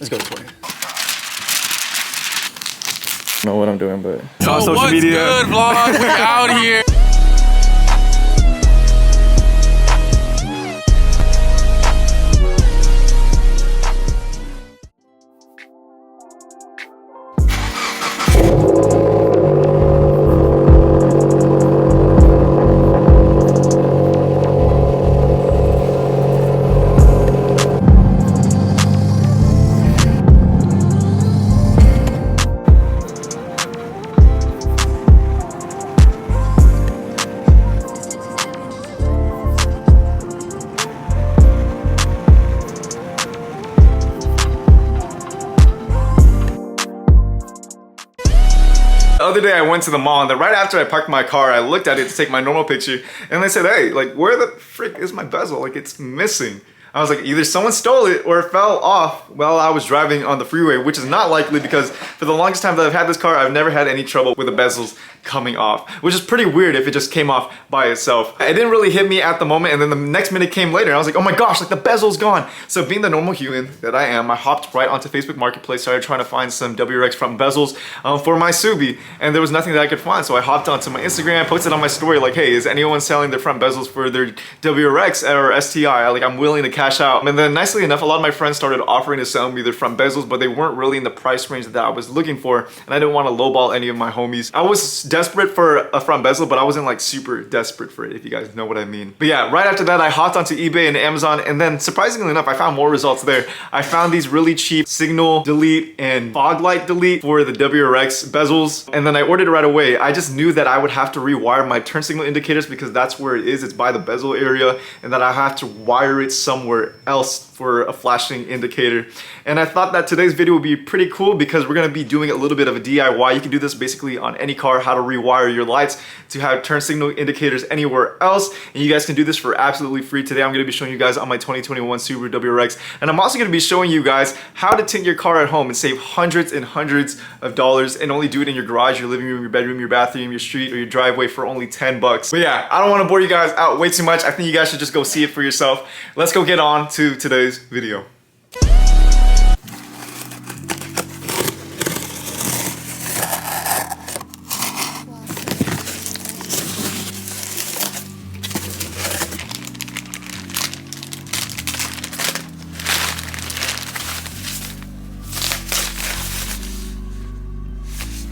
Let's go this way. I don't know what I'm doing, but it's on social what's media. Good vlog, we out here. The other day I went to the mall, and then right after I parked my car, I looked at it to take my normal picture, and they said, hey, like, where the frick is my bezel? Like, it's missing. I was like, either someone stole it or it fell off while I was driving on the freeway, which is not likely because for the longest time that I've had this car, I've never had any trouble with the bezels coming off, which is pretty weird if it just came off by itself. It didn't really hit me at the moment, and then the next minute came later, and I was like, oh my gosh, like the bezel's gone. So being the normal human that I am, I hopped right onto Facebook Marketplace, started trying to find some WRX front bezels for my Subi, and there was nothing that I could find. So I hopped onto my Instagram, posted on my story like, hey, is anyone selling their front bezels for their WRX or STI? Like, I'm willing to cash out. And then nicely enough, a lot of my friends started offering to sell me their front bezels, but they weren't really in the price range that I was looking for, and I didn't want to lowball any of my homies. I was desperate for a front bezel, but I wasn't like super desperate for it, if you guys know what I mean. But yeah, right after that, I hopped onto eBay and Amazon, and then surprisingly enough, I found more results there. I found these really cheap signal delete and fog light delete for the WRX bezels, and then I ordered it right away. I just knew that I would have to rewire my turn signal indicators because that's where it is. It's by the bezel area, and that I have to wire it somewhere else for a flashing indicator. And I thought that today's video would be pretty cool because we're gonna be doing a little bit of a DIY. You can do this basically on any car, how to rewire your lights to have turn signal indicators anywhere else. And you guys can do this for absolutely free. Today I'm gonna be showing you guys on my 2021 Subaru WRX. And I'm also gonna be showing you guys how to tint your car at home and save hundreds and hundreds of dollars and only do it in your garage, your living room, your bedroom, your bathroom, your street, or your driveway for only 10 bucks. But yeah, I don't wanna bore you guys out way too much. I think you guys should just go see it for yourself. Let's go get on to today's video.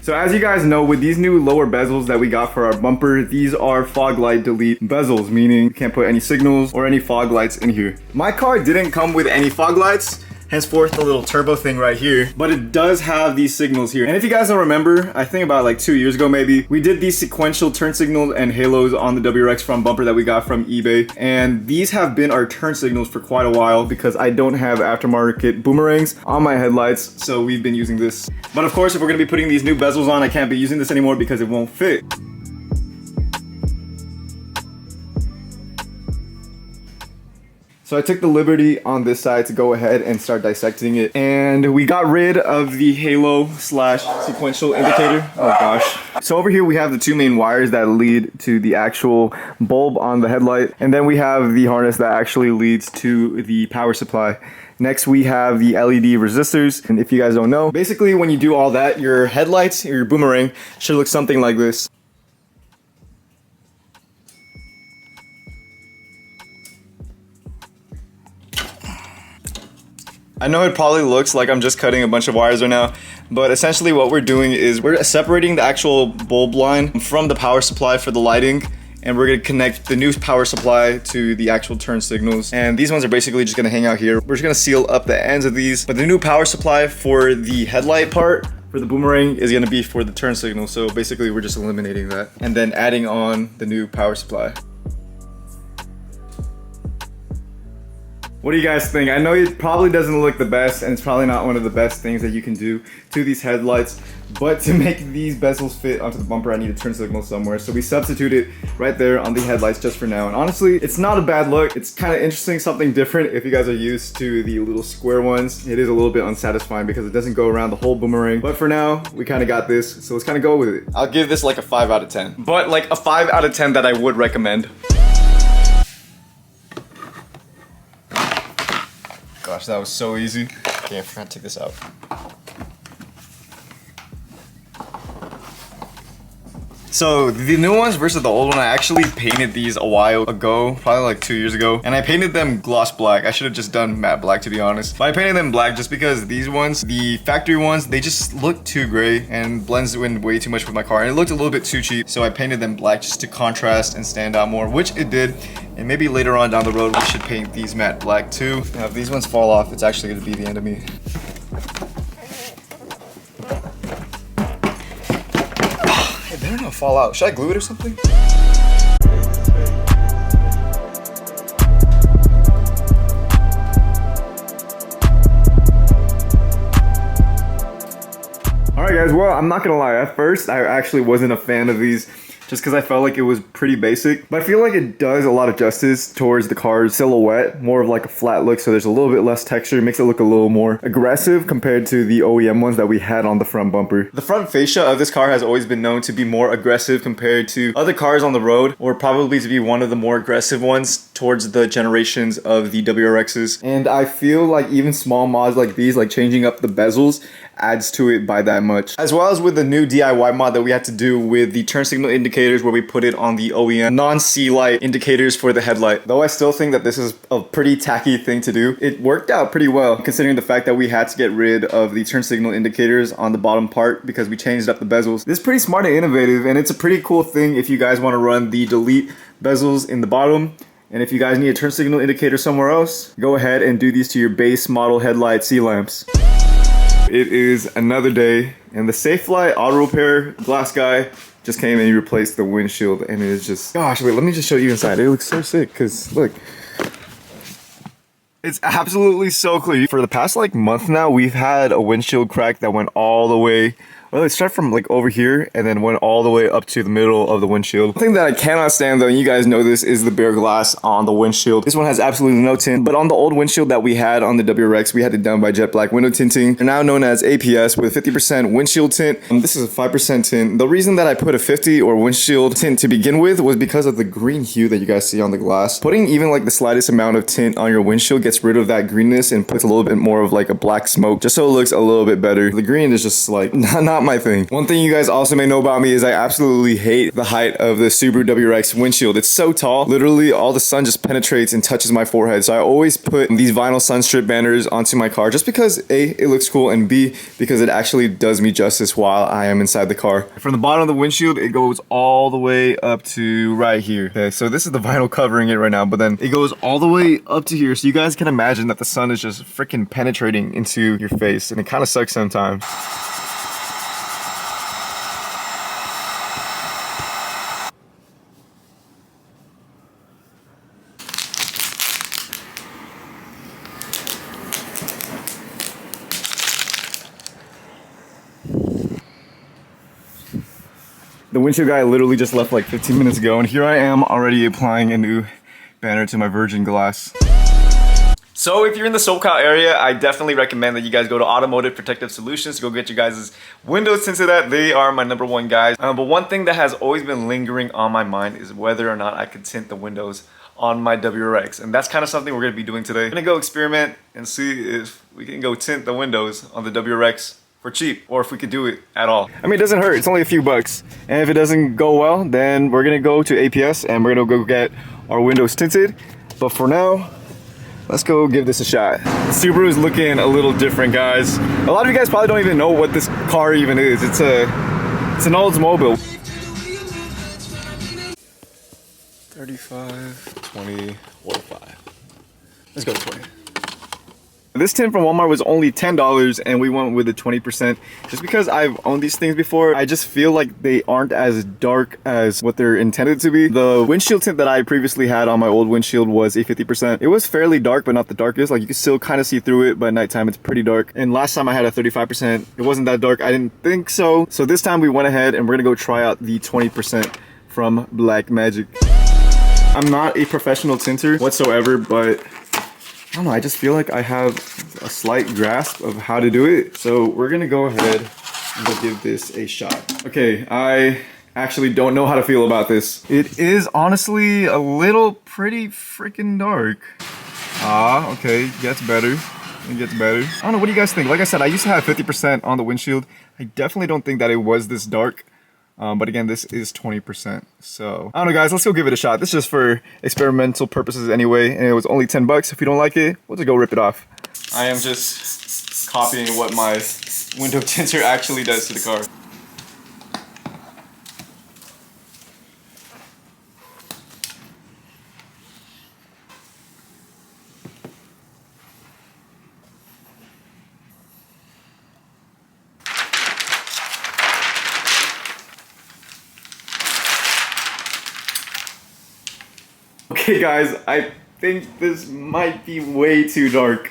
So as you guys know, with these new lower bezels that we got for our bumper, these are fog light delete bezels, meaning you can't put any signals or any fog lights in here. My car didn't come with any fog lights, henceforth the little turbo thing right here, but it does have these signals here. And if you guys don't remember, I think about like 2 years ago maybe, we did these sequential turn signals and halos on the WRX front bumper that we got from eBay. And these have been our turn signals for quite a while because I don't have aftermarket boomerangs on my headlights, so we've been using this. But of course, if we're gonna be putting these new bezels on, I can't be using this anymore because it won't fit. So I took the liberty on this side to go ahead and start dissecting it. And we got rid of the halo slash sequential indicator. Oh gosh. So over here we have the two main wires that lead to the actual bulb on the headlight. And then we have the harness that actually leads to the power supply. Next we have the LED resistors. And if you guys don't know, basically when you do all that, your headlights or your boomerang should look something like this. I know it probably looks like I'm just cutting a bunch of wires right now, but essentially what we're doing is we're separating the actual bulb line from the power supply for the lighting, and we're gonna connect the new power supply to the actual turn signals. And these ones are basically just gonna hang out here. We're just gonna seal up the ends of these, but the new power supply for the headlight part for the boomerang is gonna be for the turn signal. So basically we're just eliminating that and then adding on the new power supply. What do you guys think? I know it probably doesn't look the best, and it's probably not one of the best things that you can do to these headlights, but to make these bezels fit onto the bumper, I need a turn signal somewhere. So we substituted right there on the headlights just for now. And honestly, it's not a bad look. It's kind of interesting, something different. If you guys are used to the little square ones, it is a little bit unsatisfying because it doesn't go around the whole boomerang. But for now, we kind of got this, so let's kind of go with it. I'll give this like a 5 out of 10, but like a 5 out of 10 that I would recommend. Gosh, that was so easy. Okay, I forgot to take this out. So the new ones versus the old one, I actually painted these a while ago, probably like 2 years ago, and I painted them gloss black. I should have just done matte black, to be honest. But I painted them black just because these ones, the factory ones, they just look too gray and blends in way too much with my car, and it looked a little bit too cheap. So I painted them black just to contrast and stand out more, which it did. And maybe later on down the road, we should paint these matte black too. Now, if these ones fall off, it's actually gonna be the end of me. It better not fall out. Should I glue it or something? Alright guys, well, I'm not gonna lie. At first, I actually wasn't a fan of these just because I felt like it was pretty basic. But I feel like it does a lot of justice towards the car's silhouette, more of like a flat look, so there's a little bit less texture, makes it look a little more aggressive compared to the OEM ones that we had on the front bumper. The front fascia of this car has always been known to be more aggressive compared to other cars on the road, or probably to be one of the more aggressive ones towards the generations of the WRXs. And I feel like even small mods like these, like changing up the bezels, adds to it by that much. As well as with the new DIY mod that we had to do with the turn signal indicators, where we put it on the OEM non-C light indicators for the headlight. Though I still think that this is a pretty tacky thing to do, it worked out pretty well considering the fact that we had to get rid of the turn signal indicators on the bottom part because we changed up the bezels. This is pretty smart and innovative, and it's a pretty cool thing if you guys want to run the delete bezels in the bottom. And if you guys need a turn signal indicator somewhere else, go ahead and do these to your base model headlight C-lamps. It is another day, and the Safelite auto repair glass guy just came and he replaced the windshield, and it is just, gosh, wait, let me just show you inside. It looks so sick, because look, it's absolutely so clear. For the past like month now, we've had a windshield crack that went all the way, well, it started from like over here and then went all the way up to the middle of the windshield. One thing that I cannot stand though, and you guys know this, is the bare glass on the windshield. This one has absolutely no tint, but on the old windshield that we had on the WRX, we had it done by jet black window tinting. They're now known as APS with 50% windshield tint. This is a 5% tint. The reason that I put a 50 or windshield tint to begin with was because of the green hue that you guys see on the glass. Putting even like the slightest amount of tint on your windshield gets rid of that greenness and puts a little bit more of like a black smoke, just so it looks a little bit better. The green is just like not my thing. One thing you guys also may know about me is I absolutely hate the height of the Subaru WRX windshield. It's so tall, literally all the sun just penetrates and touches my forehead. So I always put these vinyl sun strip banners onto my car just because A, it looks cool, and B, because it actually does me justice while I am inside the car. From the bottom of the windshield, it goes all the way up to right here. Okay, so this is the vinyl covering it right now, but then it goes all the way up to here. So you guys can imagine that the sun is just freaking penetrating into your face, and it kind of sucks sometimes. The windshield guy literally just left like 15 minutes ago, and here I am already applying a new banner to my virgin glass. So if you're in the SoCal area, I definitely recommend that you guys go to Automotive Protective Solutions to go get your guys' windows tinted. That they are my #1 guys. But one thing that has always been lingering on my mind is whether or not I could tint the windows on my WRX, and that's kind of something we're going to be doing today. We're going to go experiment and see if we can go tint the windows on the WRX for cheap, or if we could do it at all. I mean, it doesn't hurt, it's only a few bucks. And if it doesn't go well, then we're gonna go to APS and we're gonna go get our windows tinted. But for now, let's go give this a shot. The Subaru is looking a little different, guys. A lot of you guys probably don't even know what this car even is. It's an Oldsmobile. 35, 20, 45. Let's go 20. This tint from Walmart was only $10, and we went with the 20%. Just because I've owned these things before, I just feel like they aren't as dark as what they're intended to be. The windshield tint that I previously had on my old windshield was a 50%. It was fairly dark, but not the darkest. Like, you can still kind of see through it, but at nighttime it's pretty dark. And last time I had a 35%, it wasn't that dark. I didn't think so. So this time we went ahead and we're gonna go try out the 20% from Black Magic. I'm not a professional tinter whatsoever, but I don't know, I just feel like I have a slight grasp of how to do it. So we're gonna go ahead and go give this a shot. Okay, I actually don't know how to feel about this. It is honestly a little pretty freaking dark. Ah, okay, gets better. It gets better. I don't know, what do you guys think? Like I said, I used to have 50% on the windshield. I definitely don't think that it was this dark. But again, this is 20%. So, I don't know, guys, let's go give it a shot. This is just for experimental purposes anyway, and it was only 10 bucks. If you don't like it, we'll just go rip it off. I am just copying what my window tinter actually does to the car. Okay guys, I think this might be way too dark.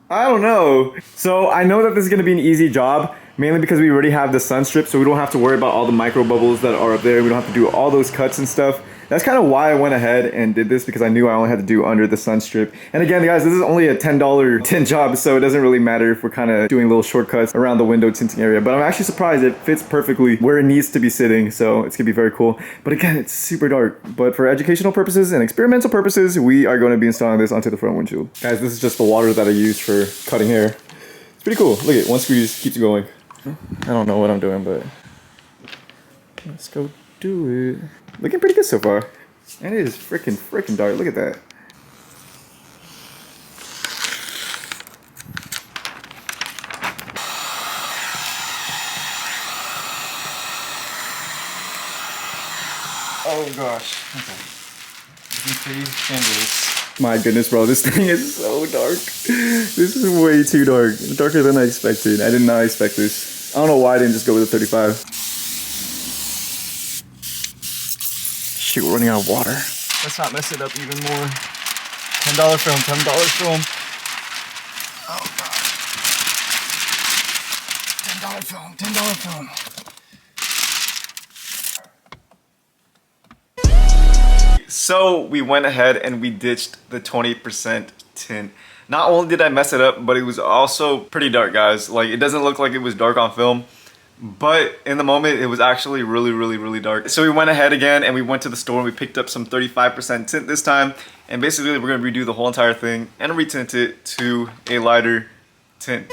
I don't know. So I know that this is gonna be an easy job, mainly because we already have the sun strip, so we don't have to worry about all the micro bubbles that are up there. We don't have to do all those cuts and stuff. That's kind of why I went ahead and did this, because I knew I only had to do under the sun strip. And again, guys, this is only a $10 tint job, so it doesn't really matter if we're kind of doing little shortcuts around the window tinting area. But I'm actually surprised it fits perfectly where it needs to be sitting, so it's gonna be very cool. But again, it's super dark. But for educational purposes and experimental purposes, we are going to be installing this onto the front windshield. Guys, this is just the water that I use for cutting hair. It's pretty cool. Look at it, one squeeze keeps going. I don't know what I'm doing, but let's go do it. Looking pretty good so far. And it is freaking dark. Look at that. Oh gosh. Okay. You can see candles. My goodness, bro, this thing is so dark. This is way too dark. Darker than I expected. I did not expect this. I don't know why I didn't just go with the 35. Shoot, we're running out of water. Let's not mess it up even more. $10 film, $10 film. Oh god. $10 film, $10 film. So we went ahead and we ditched the 20% tint. Not only did I mess it up, but it was also pretty dark, guys. Like, it doesn't look like it was dark on film. But in the moment, it was actually really dark. So we went ahead again and we went to the store and we picked up some 35% tint this time. And basically, we're gonna redo the whole entire thing and retint it to a lighter tint.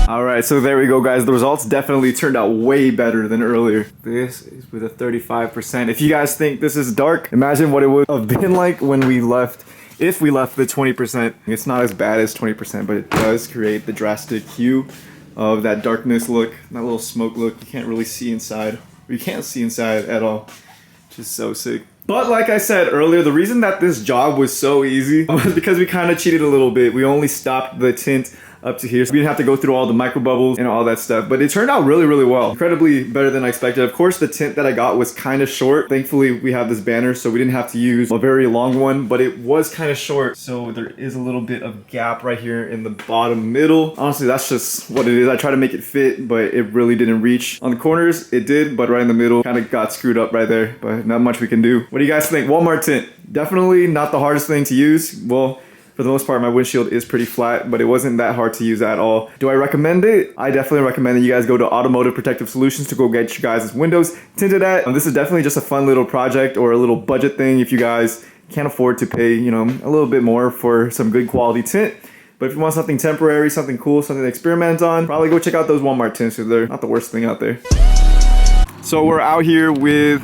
All right, so there we go, guys. The results definitely turned out way better than earlier. This is with a 35%. If you guys think this is dark, imagine what it would have been like when we left. If we left the 20%, it's not as bad as 20%, but it does create the drastic hue of that darkness look, that little smoke look. You can't really see inside. Or you can't see inside at all. Just so sick. But like I said earlier, the reason that this job was so easy was because we kind of cheated a little bit. We only stopped the tint up to here, so we didn't have to go through all the micro bubbles and all that stuff. But it turned out really well. Incredibly better than I expected. Of course, the tint that I got was kind of short. Thankfully, we have this banner, so we didn't have to use a very long one, but it was kind of short. So there is a little bit of gap right here in the bottom middle. Honestly, that's just what it is. I tried to make it fit, but it really didn't reach. On the corners, it did, but right in the middle, kind of got screwed up right there, but not much we can do. What do you guys think? Walmart tint. Definitely not the hardest thing to use. Well, for the most part, my windshield is pretty flat, but it wasn't that hard to use at all. Do I recommend it? I definitely recommend that you guys go to Automotive Protective Solutions to go get you guys' windows tinted at. This is definitely just a fun little project or a little budget thing if you guys can't afford to pay, you know, a little bit more for some good quality tint. But if you want something temporary, something cool, something to experiment on, probably go check out those Walmart tints because they're not the worst thing out there. So we're out here with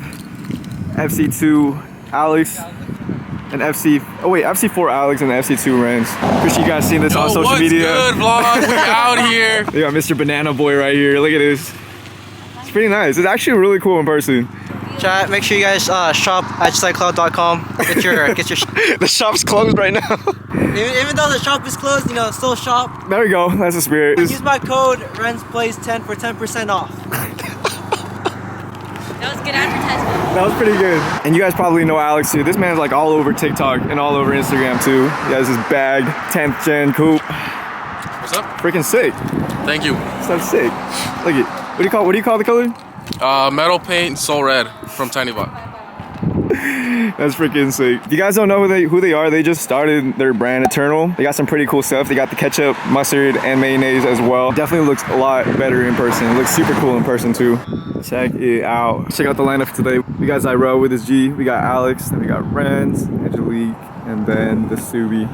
FC2 Alex. And FC4 Alex and the FC2 Rams. Appreciate you guys seeing this on social media. What's good, vlog? We out here. We got Mr. Banana Boy right here. Look at this. It's pretty nice. It's actually really cool in person. Chat, make sure you guys shop at AjisaiCloud.com. Get your The shop's closed right now. even though the shop is closed, you know, still shop. There we go. That's the spirit. Use my code RENSPLAYS10 for 10% off. That was good advertisement. That was pretty good. And you guys probably know Alex too. This man's like all over TikTok and all over Instagram too. He has his bag, 10th gen coupe. What's up? Freaking sick. Thank you. Stuff's sick. Look at, what do you call the color? Metal paint, Soul Red from Tiny Bot. That's freaking sick. If you guys don't know who they are, they just started their brand Eternal. They got some pretty cool stuff. They got the ketchup, mustard, and mayonnaise as well. Definitely looks a lot better in person. It looks super cool in person too. Check it out. Check out the lineup today. We got Zyro with his G. We got Alex. Then we got Renz, Angelique, and then the Subi.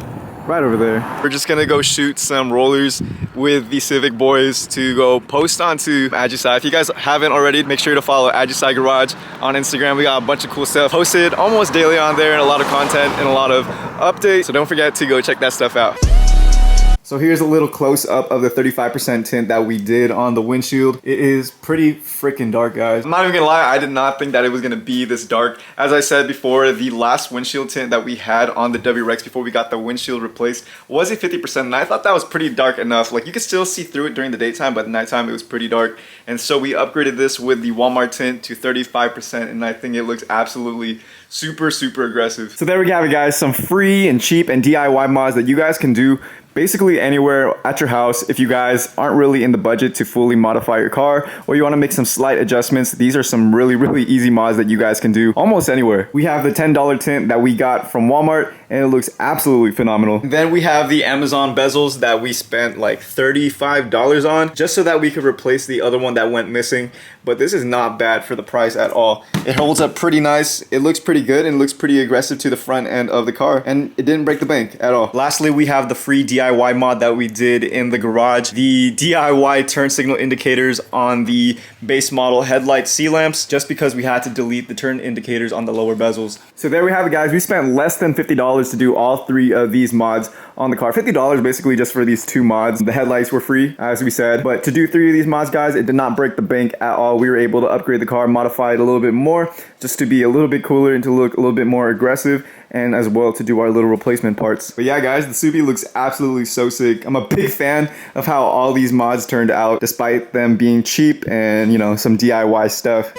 right over there. We're just gonna go shoot some rollers with the Civic boys to go post onto Ajisai. If you guys haven't already, make sure to follow Ajisai Garage on Instagram. We got a bunch of cool stuff posted almost daily on there, and a lot of content and a lot of updates. So don't forget to go check that stuff out. So here's a little close up of the 35% tint that we did on the windshield. It is pretty freaking dark, guys. I'm not even gonna lie, I did not think that it was gonna be this dark. As I said before, the last windshield tint that we had on the WRX before we got the windshield replaced was a 50%, and I thought that was pretty dark enough. Like, you could still see through it during the daytime, but at nighttime it was pretty dark. And so we upgraded this with the Walmart tint to 35%, and I think it looks absolutely super aggressive. So there we have it, guys. Some free and cheap and DIY mods that you guys can do basically anywhere at your house. If you guys aren't really in the budget to fully modify your car, or you want to make some slight adjustments, these are some really easy mods that you guys can do almost anywhere. We have the $10 tint that we got from Walmart, and it looks absolutely phenomenal. Then we have the Amazon bezels that we spent like $35 on, just so that we could replace the other one that went missing. But this is not bad for the price at all. It holds up pretty nice, it looks pretty good, and looks pretty aggressive to the front end of the car, and it didn't break the bank at all. Lastly, we have the free DIY mod that we did in the garage. The DIY turn signal indicators on the base model headlight C-lamps, just because we had to delete the turn indicators on the lower bezels. So there we have it, guys. We spent less than $50 to do all three of these mods on the car. $50 basically just for these two mods. The headlights were free, as we said, but to do three of these mods, guys, it did not break the bank at all. We were able to upgrade the car, modify it a little bit more, just to be a little bit cooler and to look a little bit more aggressive, and as well to do our little replacement parts. But yeah, guys, the Subi looks absolutely so sick. I'm a big fan of how all these mods turned out, despite them being cheap and, you know, some DIY stuff.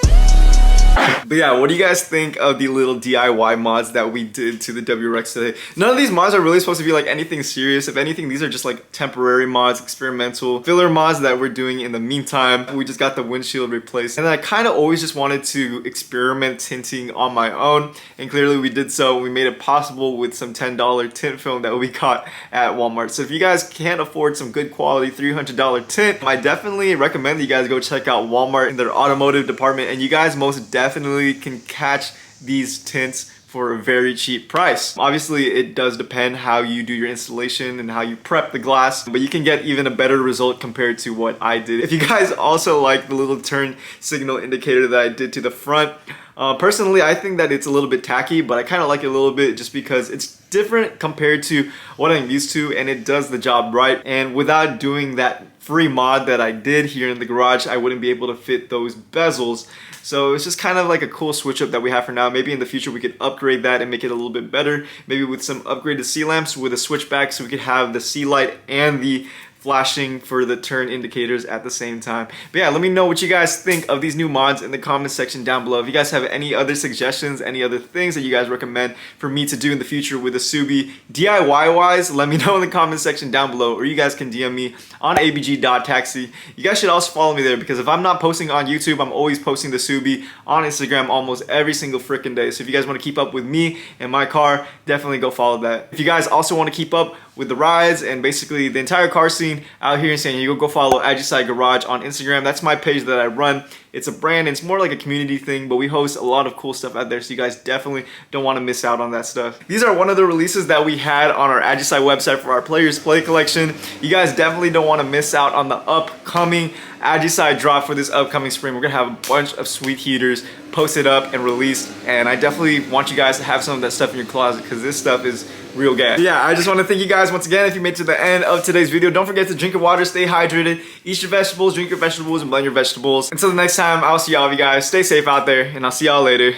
But yeah, what do you guys think of the little DIY mods that we did to the WRX today? None of these mods are really supposed to be like anything serious. If anything, these are just like temporary mods, experimental filler mods that we're doing in the meantime. We just got the windshield replaced, and I kind of always just wanted to experiment tinting on my own, and clearly we did so. We made it possible with some $10 tint film that we got at Walmart. So if you guys can't afford some good quality $300 tint, I definitely recommend that you guys go check out Walmart in their automotive department, and you guys most definitely can catch these tints for a very cheap price. Obviously, it does depend how you do your installation and how you prep the glass, but you can get even a better result compared to what I did. If you guys also like the little turn signal indicator that I did to the front, personally, I think that it's a little bit tacky, but I kind of like it a little bit just because it's different compared to what I'm used to, and it does the job right. And without doing that free mod that I did here in the garage, I wouldn't be able to fit those bezels. So it's just kind of like a cool switch up that we have for now. Maybe in the future we could upgrade that and make it a little bit better. Maybe with some upgraded C-lamps with a switchback, so we could have the C-light and the flashing for the turn indicators at the same time. But yeah, let me know what you guys think of these new mods in the comment section down below. If you guys have any other suggestions, any other things that you guys recommend for me to do in the future with the Subi DIY wise, let me know in the comment section down below, or you guys can DM me on abg.taxi. You guys should also follow me there, because if I'm not posting on YouTube, I'm always posting the Subi on Instagram almost every single freaking day. So if you guys want to keep up with me and my car, definitely go follow that. If you guys also want to keep up with the rides and basically the entire car scene out here in San Diego, go follow Ajisai Garage on Instagram. That's my page that I run. It's a brand, and it's more like a community thing, but we host a lot of cool stuff out there, so you guys definitely don't want to miss out on that stuff. These are one of the releases that we had on our Ajisai website for our Players Play collection. You guys definitely don't want to miss out on the upcoming Ajisai drop for this upcoming spring. We're gonna have a bunch of sweet heaters posted up and released, and I definitely want you guys to have some of that stuff in your closet, because this stuff is real gas. Yeah, I just want to thank you guys once again if you made it to the end of today's video. Don't forget to drink your water, stay hydrated, eat your vegetables, drink your vegetables, and blend your vegetables. Until the next time, I'll see y'all, you guys. Stay safe out there, and I'll see y'all later.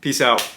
Peace out.